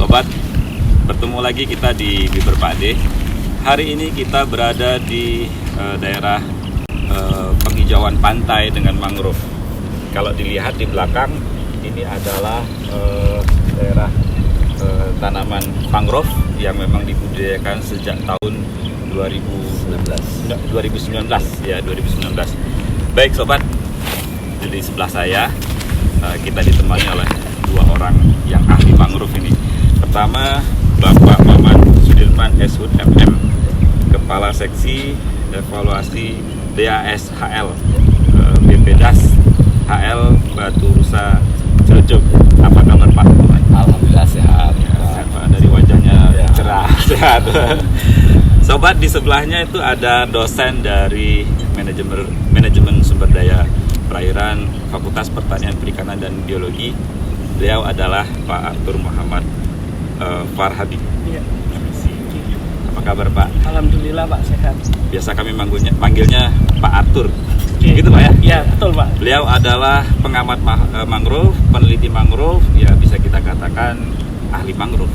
Sobat, bertemu lagi kita di Bibir Pakde. Hari ini kita berada di daerah penghijauan pantai dengan mangrove. Kalau dilihat di belakang, ini adalah daerah tanaman mangrove yang memang dibudidayakan sejak tahun 2019 ya, 2019. Baik Sobat, di sebelah saya kita ditemani oleh dua orang yang ahli mangrove ini. Pertama, Bapak Maman Sudirman Shud MM, Kepala Seksi Evaluasi DASHL BPDAS HL Batu Rusa Cilacap. Apa kabar Pak? Alhamdulillah sehat. Sehat Pak, dari wajahnya cerah, sehat. Sobat, di sebelahnya itu ada dosen dari manajemen sumber daya perairan Fakultas Pertanian Perikanan dan Biologi. Beliau adalah Pak Arthur Muhammad Farhadi. Iya. Apa kabar Pak? Alhamdulillah Pak, sehat. Biasa kami manggilnya Pak Arthur. Oke. Gitu Pak ya? Iya, betul Pak. Beliau adalah pengamat mangrove, peneliti mangrove, ya bisa kita katakan ahli mangrove.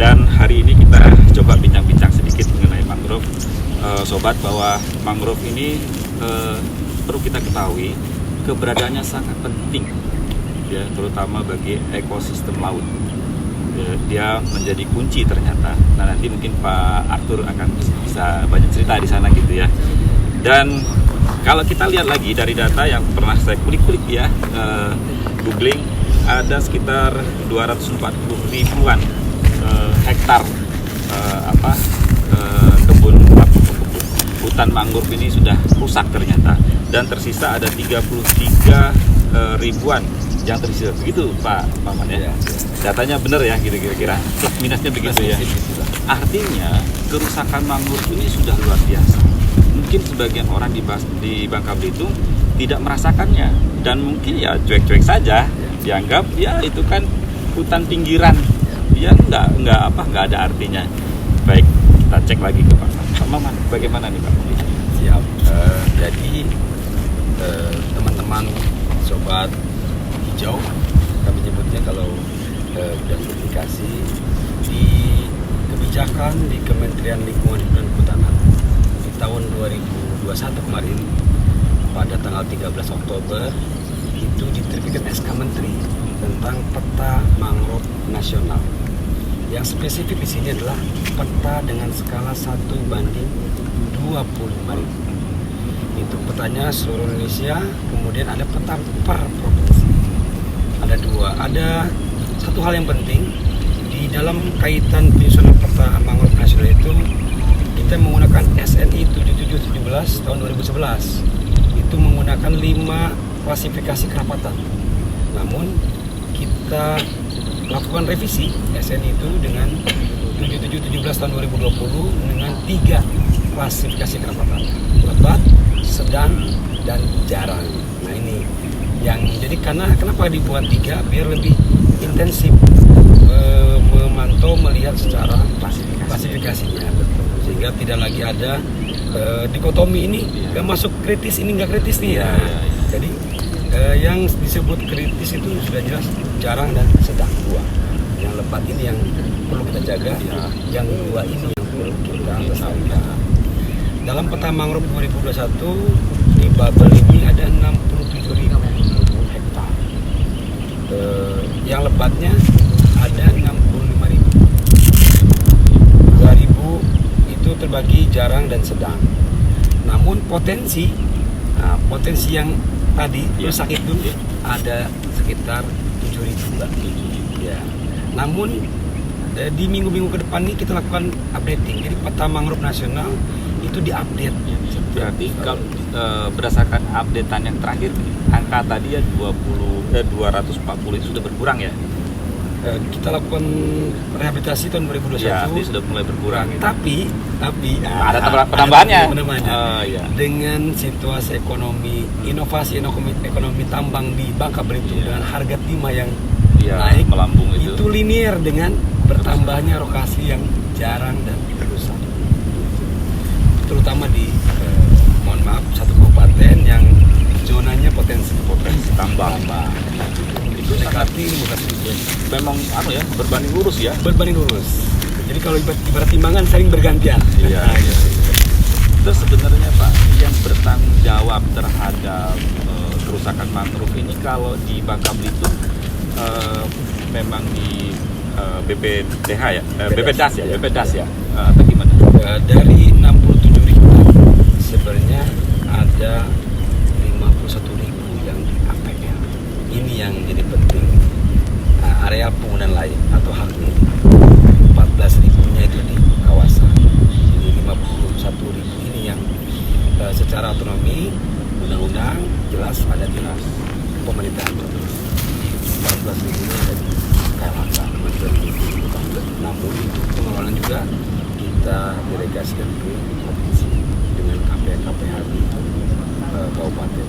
Dan hari ini kita coba bincang-bincang sedikit mengenai mangrove. Sobat, bahwa mangrove ini perlu kita ketahui keberadaannya sangat penting, ya, terutama bagi ekosistem laut. Ya, dia menjadi kunci ternyata. Nah, nanti mungkin Pak Arthur akan bisa banyak cerita di sana gitu ya. Dan kalau kita lihat lagi dari data yang pernah saya kulik-kulik ya, googling, ada sekitar 240 ribuan hektar kebun hutan mangrove ini sudah rusak ternyata, dan tersisa ada 33 ribuan yang tersisa. Begitu Pak Maman ya? Datanya benar ya, gitu kira-kira plus minusnya begitu ya. Artinya kerusakan mangrove ini sudah luar biasa. Mungkin sebagian orang di Bangka Belitung tidak merasakannya, dan mungkin ya cuek-cuek saja, dianggap ya itu kan hutan pinggiran, ya nggak ada artinya. Baik, kita cek lagi ke Pak Maman, bagaimana nih Pak? Siap. Jadi teman-teman sobat hijau, kami nyebutnya kalau bidang komunikasi di kebijakan di Kementerian Lingkungan Hidup dan Kehutanan di tahun 2021 kemarin pada tanggal 13 Oktober itu diterbitkan SK Menteri tentang peta mangrove nasional. Yang spesifik di sini adalah peta dengan skala 1:25.000. Itu petanya seluruh Indonesia, kemudian ada peta per provinsi. Ada dua. Ada satu hal yang penting di dalam kaitan penyusunan peta mangrove nasional itu, kita menggunakan SNI 7717 tahun 2011. Itu menggunakan 5 klasifikasi kerapatan. Namun kita lakukan revisi SNI itu dengan 7717 tahun 2020 dengan 3 klasifikasi kerapatan: lebat, sedang, dan jarang. Nah ini yang jadi, kenapa dibuat 3? Biar lebih intensif memantau, melihat secara klasifikasinya, sehingga tidak lagi ada dikotomi ini nggak masuk kritis, ini nggak kritis nih ya. Jadi yang disebut kritis itu sudah jelas jarang dan sedang, 2. Yang lebat ini yang perlu kita jaga, yang 2 ini yang perlu kita lestarikan. Dalam peta mangrove 2021 di Babel ini ada 67.000 hektar. Yang lebatnya ada 65.000. 2.000 itu terbagi jarang dan sedang. Namun potensi yang tadi rusak itu ada sekitar 7.000 ya. Namun di minggu-minggu ke depan ini kita lakukan updating. Jadi peta mangrove nasional itu diupdate. Berarti kalau berdasarkan updatean yang terakhir, angka tadi ya 240 itu sudah berkurang ya? Kita lakukan rehabilitasi tahun 2021. Ya, sudah mulai berkurang. Tapi ada penambahannya. Ya. Dengan situasi ekonomi, inovasi ekonomi tambang di Bangka Belitung dengan harga timah yang naik melambung itu linear dengan bertambahnya lokasi yang jarang dan rusak. Terutama di mohon maaf, satu kabupaten yang zonanya potensi tambang. itu sangat mendekati 15.000. memang berbanding lurus ya. Berbanding lurus. Jadi kalau ibarat timbangan saling bergantian. Iya. Terus sebenarnya Pak, yang bertanggung jawab terhadap kerusakan mangrove ini kalau di Bangka Belitung memang di BPDH ya, BPDAS ya, BPDAS ya, atau gimana? Dari 67.000 sebenarnya ada 51.000 yang di APL. Ini yang jadi penting. Area penggunaan lain atau haknya 14.000-nya itu di kawasan. Jadi 51.000 ini yang secara otonomi undang-undang jelas ada di pemerintahan. 14.000-nya ada di KLHK. Namun untuk pengelolaan juga kita delegasikan ke provinsi dengan KPH di kabupaten.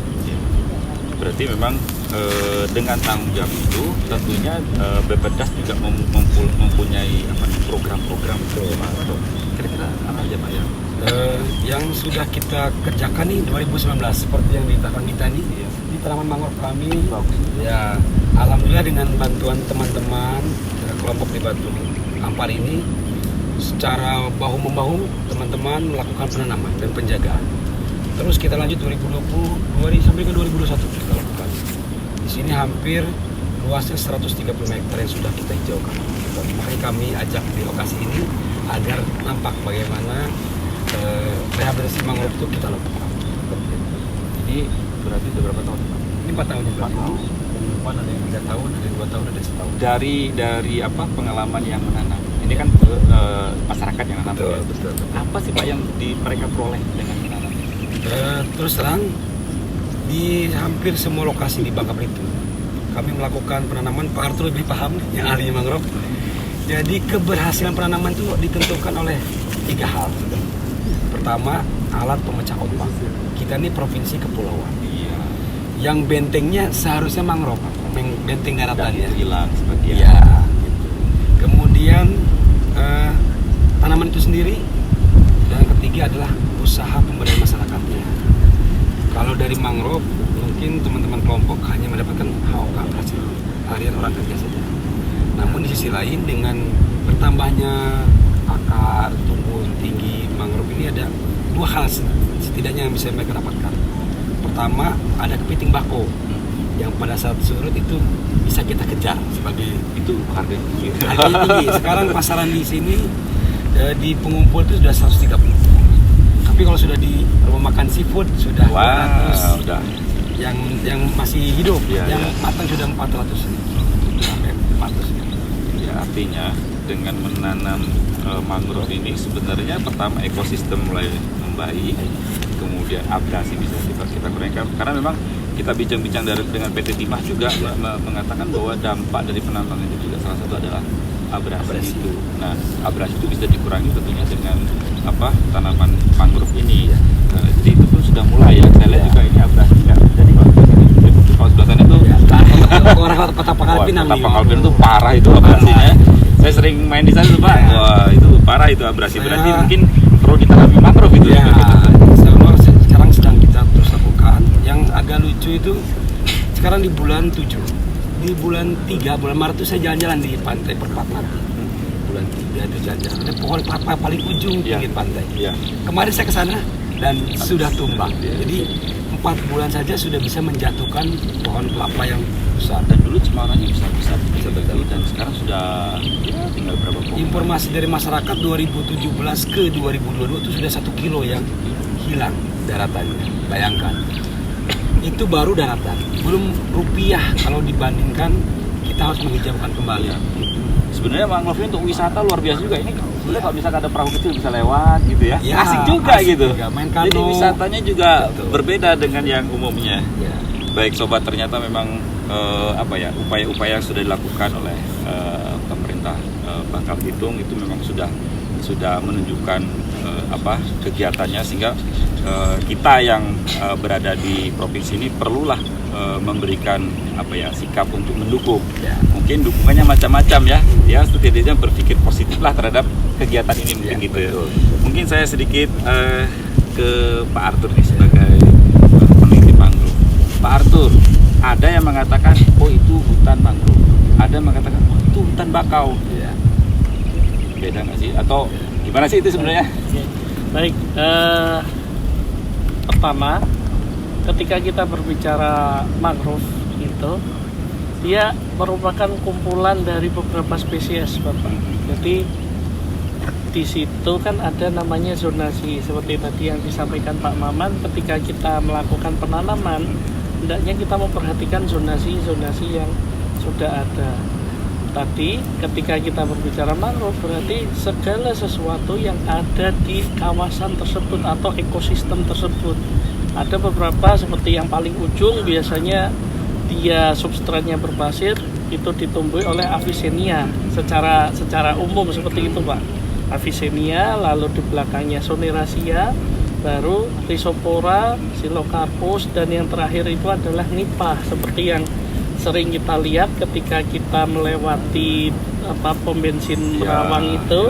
Berarti memang dengan tanggung jawab itu tentunya BPDAS juga mempunyai program-program itu. Kira-kira apa aja Pak ya? Yang sudah kita kerjakan nih 2019 seperti yang dikatakan kita nih di tanaman mangrove kami. Ya, alhamdulillah dengan bantuan teman-teman kelompok di Batu Ampar ini secara bahu-membahu teman-teman melakukan penanaman dan penjagaan. Terus kita lanjut 2020 sampai ke 2021 kita lakukan. Di sini hampir luasnya 130 hektar yang sudah kita hijaukan. Makanya kami ajak di lokasi ini agar nampak bagaimana rehabilitasi mangrove itu kita lakukan. Ini berarti sudah berapa tahun Pak? Ini 4 tahun juga. Depan ada yang 3 tahun, ada yang 2 tahun, ada yang setahun. Dari apa pengalaman yang menanam? Ini kan masyarakat yang menanam. Betul, ya? betul. Apa sih Pak yang mereka peroleh dengan menanam? Terus terang di hampir semua lokasi di Bangka Belitung kami melakukan penanaman. Pak Arthur lebih paham yang ahli mangrove. Jadi keberhasilan penanaman itu ditentukan oleh 3 hal. Pertama, alat pemecah ombak. Kita ini provinsi kepulauan. Iya. Yang bentengnya seharusnya mangrove, benteng daratannya. Hilang sebagian. Iya. Kemudian tanaman itu sendiri. Dan ketiga adalah usaha pemberdayaan masyarakatnya. Kalau dari mangrove, mungkin teman-teman kelompok hanya mendapatkan HOK hasil harian orang kerja saja. Namun di sisi lain dengan bertambahnya akar, tumbuh tinggi mangrove ini ada 2 hal setidaknya yang bisa mereka dapatkan. Pertama, ada kepiting bako yang pada saat surut itu bisa kita kejar sebagai Itu harganya tinggi. harganya tinggi. Sekarang pasaran di sini di pengumpul itu sudah 130. Tapi kalau sudah di rumah makan seafood sudah 200. Udah. Yang masih hidup, Ya, yang ya. matang sudah 400 sampai 400. Ya, artinya dengan menanam mangrove ini sebenarnya pertama ekosistem mulai membaik, kemudian abrasi bisa kita kurangkan. Karena memang kita bincang-bincang dengan PT Timah juga mengatakan bahwa dampak dari penanaman itu juga salah satu adalah abrasi itu. Nah, abrasi itu bisa dikurangi tentunya dengan tanaman mangrove ini. Jadi itu pun sudah mulai ya. Saya lihat juga ini abrasi kan. Jadi kalau sebelah sana itu Orang kota Pangkal Pinang Kota nih. Pangkal Pinang itu parah itu abrasinya. Saya sering main di sana tuh Pak. Wah, itu parah itu abrasi. Berarti mungkin perlu ditanami mangrove itu. Ya, sekarang sedang kita terus lakukan. Yang agak lucu itu sekarang di bulan 7, di bulan 3, bulan Maret itu saya jalan-jalan di pantai Perpat Mati. Bulan 3 itu jalan-jalan. Ada pohon kelapa paling ujung pinggir pantai. Iya. Kemarin saya ke sana dan sudah tumbang. Jadi 4 bulan saja sudah bisa menjatuhkan pohon kelapa yang besar. Dan dulu cemarannya besar-besar betul, dan sekarang sudah ya tinggal berapa pohon. Informasi dari masyarakat 2017 ke 2022 itu sudah 1 kilo yang hilang daratannya. Bayangkan, itu baru daratan, belum rupiah kalau dibandingkan kita harus menghijaukan kembali. Ya. Sebenarnya mangrove ini untuk wisata luar biasa juga. Ini sebenarnya kalau misalkan ada perahu kecil bisa lewat gitu ya, Ya, asik juga asik gitu. juga. Main kano. Jadi wisatanya juga Betul. berbeda dengan yang umumnya. Ya. Baik sobat, ternyata memang upaya-upaya yang sudah dilakukan oleh pemerintah Bangka Belitung itu memang sudah menunjukkan kegiatannya, sehingga kita yang berada di provinsi ini perlulah memberikan sikap untuk mendukung. Ya. Mungkin dukungannya macam-macam ya setidaknya berpikir positif lah terhadap kegiatan ini mungkin Ya, gitu ya. betul. Mungkin saya sedikit ke Pak Arthur nih sebagai peneliti mangrove. Pak Arthur, Ada yang mengatakan, oh itu hutan mangrove. Ada yang mengatakan, oh itu hutan bakau. Ya. Beda nggak sih? Atau gimana sih itu sebenarnya? Baik, pertama ketika kita berbicara mangrove itu, dia merupakan kumpulan dari beberapa spesies, Bapak. Jadi di situ kan ada namanya zonasi, seperti tadi yang disampaikan Pak Maman. Ketika kita melakukan penanaman, hendaknya kita memperhatikan zonasi-zonasi yang sudah ada. Tadi ketika kita berbicara mangrove, berarti segala sesuatu yang ada di kawasan tersebut atau ekosistem tersebut. Ada beberapa seperti yang paling ujung, biasanya dia substratnya berpasir, itu ditumbuhi oleh Avicennia secara umum seperti itu, Pak. Avicennia, lalu di belakangnya Soneraceae, baru Rhizopora, Psilocarpus, dan yang terakhir itu adalah Nipah, seperti yang sering kita lihat ketika kita melewati pom bensin Merawang itu.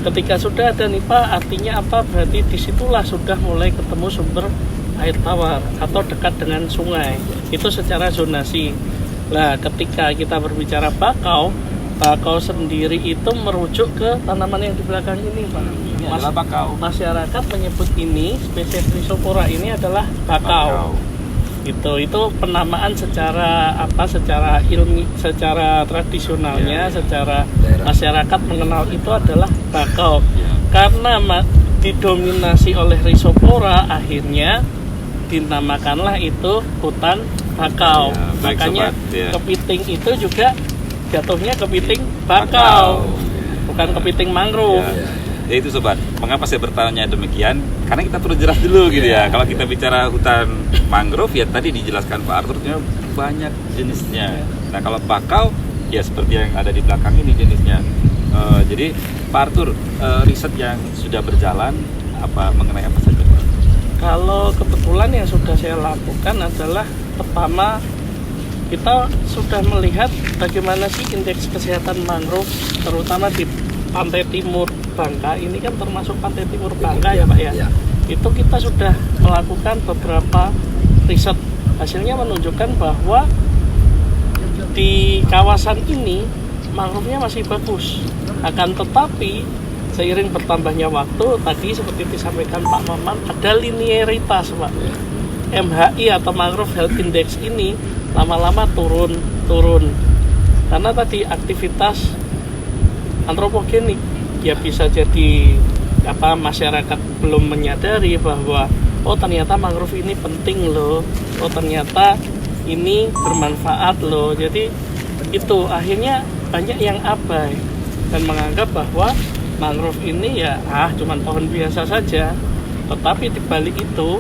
Ketika sudah ada Nipah, artinya apa? Berarti disitulah sudah mulai ketemu sumber air tawar atau dekat dengan sungai. Itu secara zonasi. Nah, ketika kita berbicara bakau sendiri itu merujuk ke tanaman yang di belakang ini, Pak. Ini adalah bakau. Masyarakat menyebut ini, spesies Rhizopora ini adalah bakau. Itu penamaan secara ilmi, secara tradisionalnya, secara masyarakat mengenal itu adalah bakau. Karena didominasi oleh Rhizopora, akhirnya dinamakanlah itu hutan bakau. Makanya kepiting itu juga jatuhnya kepiting bakau, bukan kepiting mangrove. Ya itu sobat, mengapa saya bertanya demikian? Karena kita perlu jelas dulu gitu ya. Kalau kita bicara hutan mangrove, ya tadi dijelaskan Pak Arthur, banyak jenisnya. Nah kalau bakau, ya seperti yang ada di belakang ini jenisnya. Jadi Pak Arthur, riset yang sudah berjalan mengenai apa saja Pak? Kalau kebetulan yang sudah saya lakukan adalah pertama, kita sudah melihat bagaimana sih indeks kesehatan mangrove, terutama di pantai timur Bangka. Ini kan termasuk pantai timur Bangka ya Pak ya. Itu kita sudah melakukan beberapa riset. Hasilnya menunjukkan bahwa di kawasan ini mangrove-nya masih bagus. Akan tetapi seiring bertambahnya waktu, tadi seperti disampaikan Pak Maman, ada linearitas Pak. MHI atau Mangrove Health Index ini lama-lama turun. Karena tadi aktivitas antropogenik, ya bisa jadi masyarakat belum menyadari bahwa oh ternyata mangrove ini penting loh, oh ternyata ini bermanfaat loh. Jadi itu akhirnya banyak yang abai dan menganggap bahwa mangrove ini ya cuman pohon biasa saja. Tetapi di balik itu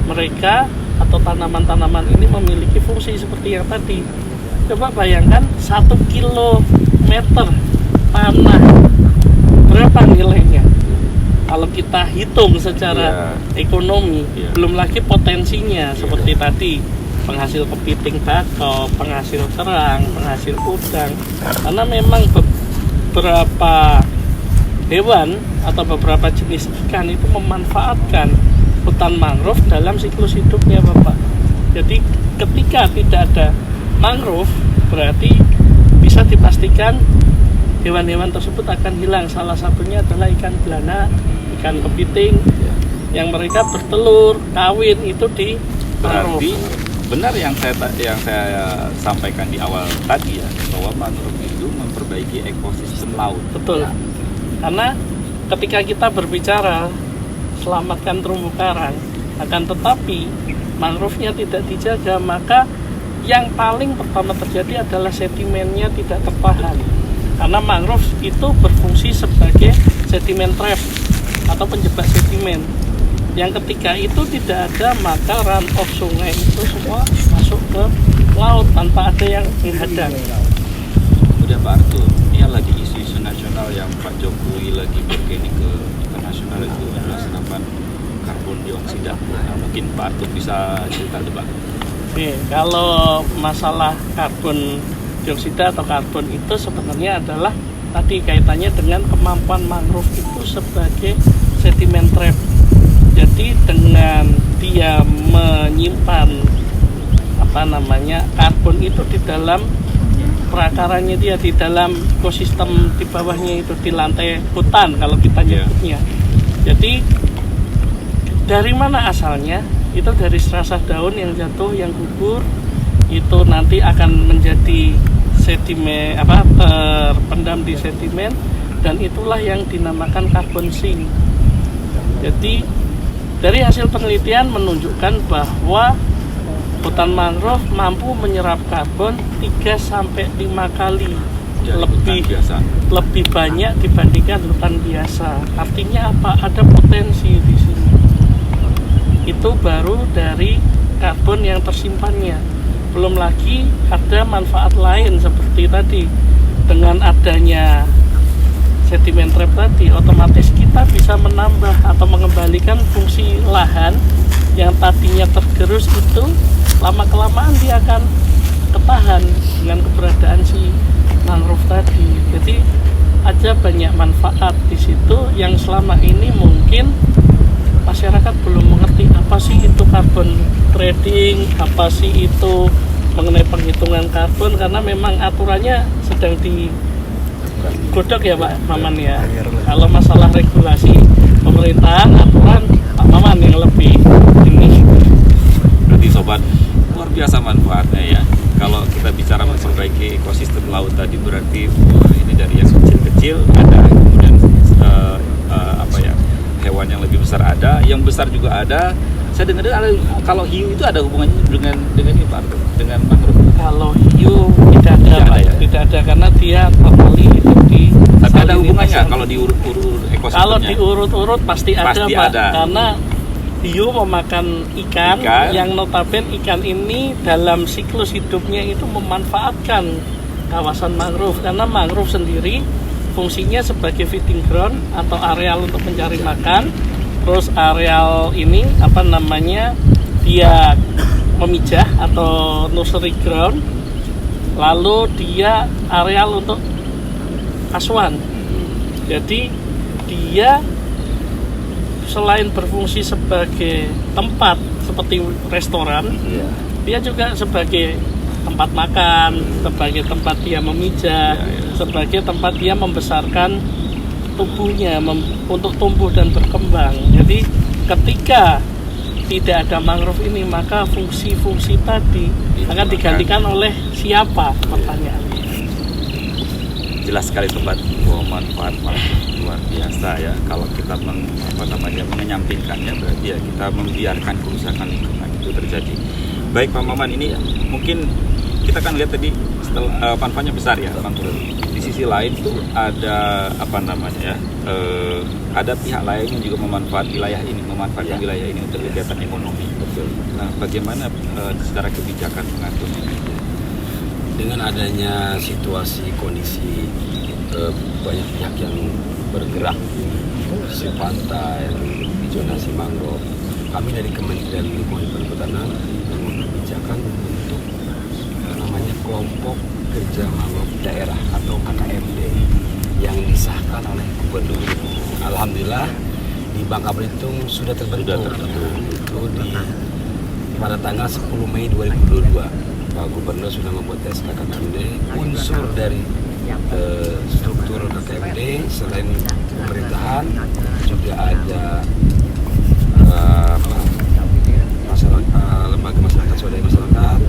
mereka atau tanaman-tanaman ini memiliki fungsi seperti yang tadi. Coba bayangkan 1 kilometer tanah, berapa nilainya? Kalau kita hitung secara ekonomi, belum lagi potensinya seperti tadi, penghasil kepiting bakau, penghasil kerang, penghasil udang. Karena memang beberapa hewan atau beberapa jenis ikan itu memanfaatkan hutan mangrove dalam siklus hidupnya Bapak. Jadi ketika tidak ada mangrove, berarti bisa dipastikan hewan-hewan tersebut akan hilang. Salah satunya adalah ikan belana, ikan kepiting yang mereka bertelur, kawin itu di mangrove. Berarti benar yang saya sampaikan di awal tadi ya, bahwa mangrove itu memperbaiki ekosistem laut. Betul. Karena ketika kita berbicara selamatkan terumbu karang, akan tetapi mangrove-nya tidak dijaga, maka yang paling pertama terjadi adalah sedimennya tidak tertahan. Karena mangrove itu berfungsi sebagai sedimen trap atau penjebak sedimen. Yang ketika itu tidak ada, maka run off sungai itu semua masuk ke laut tanpa ada yang menghadang. Udah Pak Arthur, ini lagi isu-isu nasional yang Pak Jokowi lagi berkeliling ke internasional itu adalah senapan karbon dioksida. Nah, mungkin Pak Arthur bisa cerita Pak. Oke, kalau masalah karbon dioksida atau karbon itu sebenarnya adalah tadi kaitannya dengan kemampuan mangrove itu sebagai sedimen trap. Jadi dengan dia menyimpan karbon itu di dalam perakarannya dia, di dalam ekosistem di bawahnya itu, di lantai hutan kalau kita nyebutnya. Jadi dari mana asalnya? Itu dari serasa daun yang jatuh, yang gugur, itu nanti akan menjadi sedimen, terpendam di sedimen, dan itulah yang dinamakan karbon sink. Jadi dari hasil penelitian menunjukkan bahwa hutan mangrove mampu menyerap karbon 3-5 kali lebih banyak dibandingkan hutan biasa. Artinya apa? Ada potensi di sini. Itu baru dari karbon yang tersimpannya. Belum lagi ada manfaat lain seperti tadi, dengan adanya sedimen trap tadi, otomatis kita bisa menambah atau mengembalikan fungsi lahan yang tadinya tergerus itu, lama-kelamaan dia akan ketahan dengan keberadaan si mangrove tadi. Jadi ada banyak manfaat di situ yang selama ini mungkin masyarakat belum mengerti apa sih itu carbon trading, apa sih itu mengenai penghitungan karbon, karena memang aturannya sedang digodok ya Pak Maman ya. Kalau masalah regulasi pemerintahan, aturan Pak Maman yang lebih ini. Berarti sobat, luar biasa manfaatnya ya. Kalau kita bicara memperbaiki ekosistem laut tadi, berarti ini dari yang kecil-kecil ada, kemudian hewan yang lebih besar ada, yang besar juga ada. Saya dengar ada, kalau hiu itu ada hubungannya dengan ini Pak, dengan mangrove. Kalau hiu tidak ada Pak, ya? Tidak ada, karena dia totally hidup di. Tapi ada hubungannya kalau diurut-urut ekosistemnya. Kalau diurut-urut pasti ada Pak, ada. karena hiu memakan ikan yang notabene ikan ini dalam siklus hidupnya itu memanfaatkan kawasan mangrove, karena mangrove sendiri fungsinya sebagai feeding ground atau areal untuk mencari makan. Terus areal ini dia memijah atau nursery ground, lalu dia areal untuk asuhan. Jadi dia selain berfungsi sebagai tempat seperti restoran, dia juga sebagai tempat makan, sebagai tempat dia memijah, sebagai tempat dia membesarkan tubuhnya untuk tumbuh dan berkembang. Jadi ketika tidak ada mangrove ini, maka fungsi-fungsi tadi akan digantikan oleh siapa, pertanyaannya. Jelas sekali sobat, bahwa manfaat luar biasa ya. Kalau kita mengenyampingkannya, berarti ya kita membiarkan kerusakan lingkungan itu terjadi. Baik Pak Maman, ini mungkin kita kan lihat tadi setelah manfaatnya besar ya mangrove. Di sisi lain tuh ada ada pihak lain yang juga memanfaatkan wilayah ini untuk kegiatan ekonomi. Betul. Nah, bagaimana secara kebijakan mengaturnya? Dengan adanya situasi kondisi banyak pihak yang bergerak di pantai, di zonasi mangrove, kami dari Kementerian Lingkungan Hidup dan Kehutanan membuat kebijakan untuk kelompok kerja mangrove daerah atau KKMD yang disahkan oleh Gubernur. Alhamdulillah di Bangka Belitung sudah terbentuk. Itu pada tanggal 10 Mei 2022 Pak Gubernur sudah membuat SK KKMD. Unsur dari struktur KKMD selain pemerintahan juga ada lembaga masyarakat, swadaya masyarakat,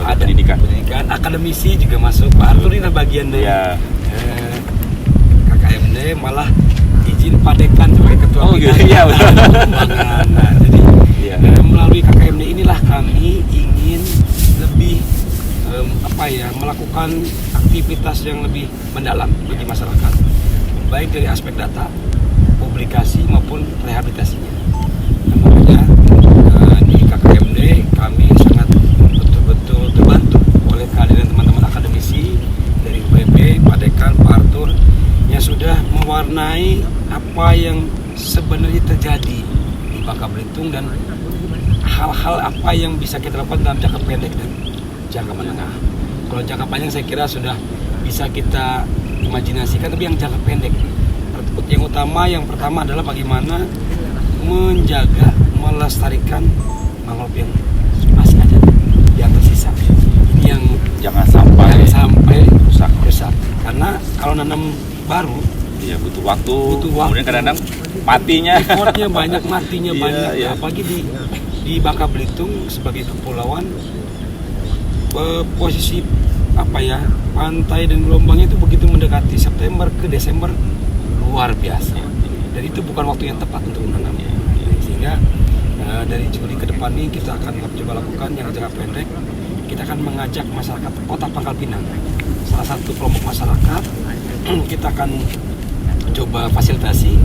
ada pendidikan, akademisi juga masuk. Pak Arthur ini bagian dari KKMD, malah izin padekan sebagai ketua pengembangan. Nah, jadi melalui KKMD inilah kami ingin lebih melakukan aktivitas yang lebih mendalam bagi masyarakat, baik dari aspek data, publikasi maupun rehabilitasinya. Makanya di KKMD kami sangat betul-betul terbantu oleh kehadiran teman-teman akademisi dari UPB, Pak Dekan, Pak Arthur, yang sudah mewarnai apa yang sebenarnya terjadi di Bangka Belitung dan hal-hal apa yang bisa kita lakukan dalam jangka pendek dan jangka menengah. Kalau jangka panjang saya kira sudah bisa kita imajinasikan, tapi yang jangka pendek, yang pertama adalah bagaimana menjaga, melestarikan mangrove yang masih ada. yang tersisa. Ini yang Jangan sampai rusak. Karena kalau nanam baru, ya butuh waktu. Butuh Kemudian waktu. kadang-kadang matinya. effortnya banyak, matinya Iya, banyak. iya. Apalagi di Bangka Belitung sebagai kepulauan, posisi pantai dan gelombangnya itu begitu mendekati September ke Desember luar biasa. Dan itu bukan waktu yang tepat untuk menanam. Sehingga dari Juli ke depan ini kita akan coba lakukan yang jangka pendek. Kita akan mengajak masyarakat Kota Pangkal Pinang, salah satu kelompok masyarakat, kita akan coba fasilitasi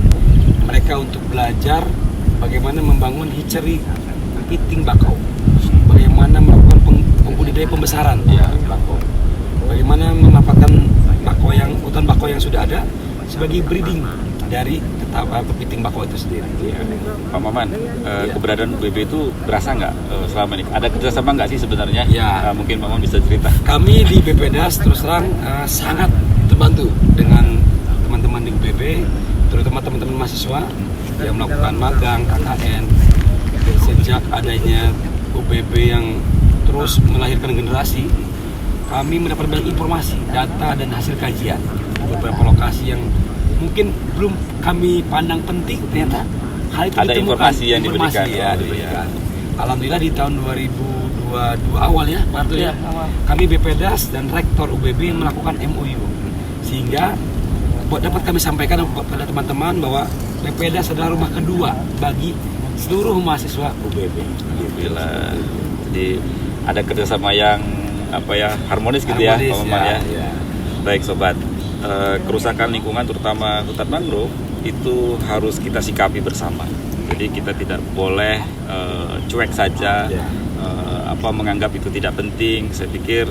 mereka untuk belajar bagaimana membangun hatchery kepiting bakau, bagaimana melakukan pembudidaya pembesaran bakau, bagaimana memanfaatkan hutan bakau yang sudah ada sebagai breeding dari kepiting bakau itu sendiri. Pak Maman, keberadaan UBB itu berasa nggak selama ini? Ada kerjasama nggak sih sebenarnya? Ya. Mungkin Pak Maman bisa cerita. Kami di BPDAS terus terang sangat terbantu dengan teman-teman di UBB, terutama teman-teman mahasiswa yang melakukan magang, KKN. Sejak adanya UBB yang terus melahirkan generasi, kami mendapat banyak informasi, data dan hasil kajian beberapa lokasi yang mungkin belum kami pandang penting, ternyata hal itu Ada ditemukan. informasi yang diberikan. Diberikan. Alhamdulillah di tahun 2022 awal ya, Pak Artul ya, awal. kami BPDAS dan Rektor UBB melakukan MOU, sehingga dapat kami sampaikan kepada teman-teman bahwa BPDAS adalah rumah kedua bagi seluruh mahasiswa UBB. Alhamdulillah. Jadi ada kerjasama yang harmonis gitu ya, Pak Maman ya. Baik sobat, kerusakan lingkungan terutama hutan mangrove itu harus kita sikapi bersama. Jadi kita tidak boleh cuek saja, menganggap itu tidak penting. Saya pikir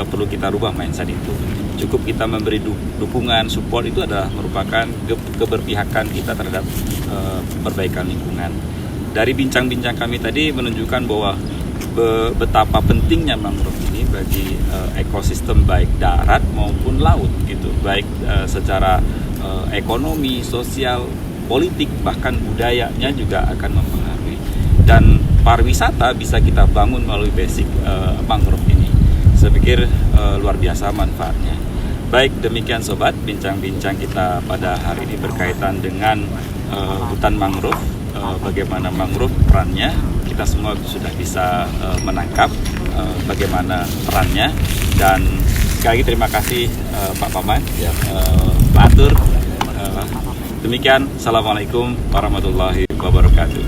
perlu kita rubah mindset itu. Cukup kita memberi dukungan, support, itu adalah merupakan keberpihakan kita terhadap perbaikan lingkungan. Dari bincang-bincang kami tadi menunjukkan bahwa betapa pentingnya mangrove ini bagi ekosistem baik darat maupun laut gitu, baik secara ekonomi, sosial, politik, bahkan budayanya juga akan mempengaruhi. Dan pariwisata bisa kita bangun melalui basic mangrove ini. Saya pikir luar biasa manfaatnya. Baik, demikian sobat, bincang-bincang kita pada hari ini berkaitan dengan hutan mangrove, bagaimana mangrove perannya. Kita semua sudah bisa menangkap bagaimana perannya, dan sekali lagi terima kasih Pak Maman, Pak Atur. Demikian, Assalamualaikum warahmatullahi wabarakatuh.